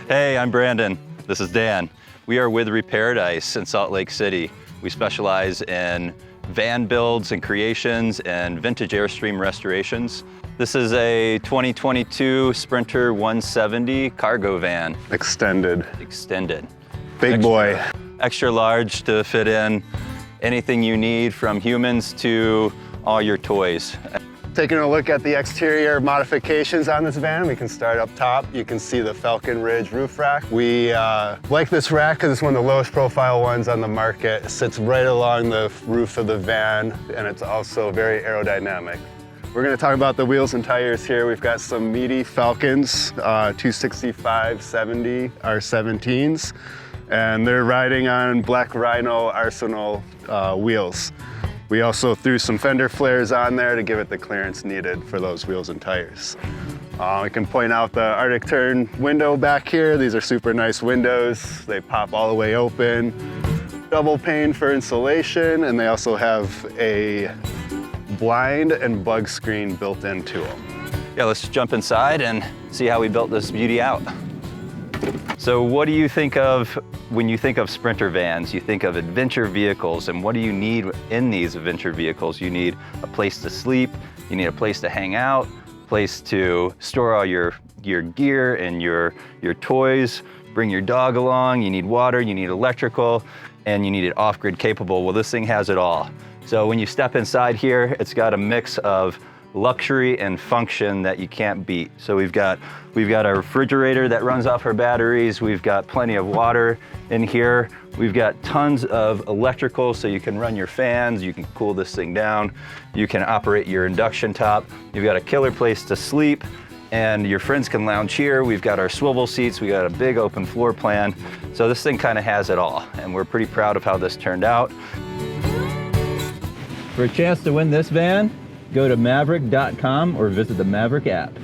Hey, I'm Brandon. This is Dan. We are with Reparadise in Salt Lake City. We specialize in van builds and creations and vintage Airstream restorations. This is a 2022 Sprinter 170 cargo van. Extended. Big boy. Extra large to fit in anything you need, from humans to all your toys. Taking a look at the exterior modifications on this van, we can start up top. You can see the Falcon Ridge roof rack. We like this rack because it's one of the lowest profile ones on the market. It sits right along the roof of the van, and it's also very aerodynamic. We're going to talk about the wheels and tires here. We've got some meaty Falcons, 265/70 R17s, and they're riding on Black Rhino Arsenal wheels. We also threw some fender flares on there to give it the clearance needed for those wheels and tires. We can point out the Arctic Turn window back here. These are super nice windows. They pop all the way open. Double pane for insulation, and they also have a blind and bug screen built into them. Yeah, let's jump inside and see how we built this beauty out. So what do you think of when you think of Sprinter vans? You think of adventure vehicles, and what do you need in these adventure vehicles? You need a place to sleep, you need a place to hang out, a place to store all your gear and your toys, bring your dog along, you need water, you need electrical, and you need it off-grid capable. Well, this thing has it all. So when you step inside here, it's got a mix of luxury and function that you can't beat. So we've got a refrigerator that runs off our batteries. We've got plenty of water in here. We've got tons of electrical, so you can run your fans, you can cool this thing down, you can operate your induction top. You've got a killer place to sleep, and your friends can lounge here. We've got our swivel seats, we got a big open floor plan. So this thing kind of has it all, and we're pretty proud of how this turned out. For a chance to win this van, go to Maverik.com or visit the Maverik app.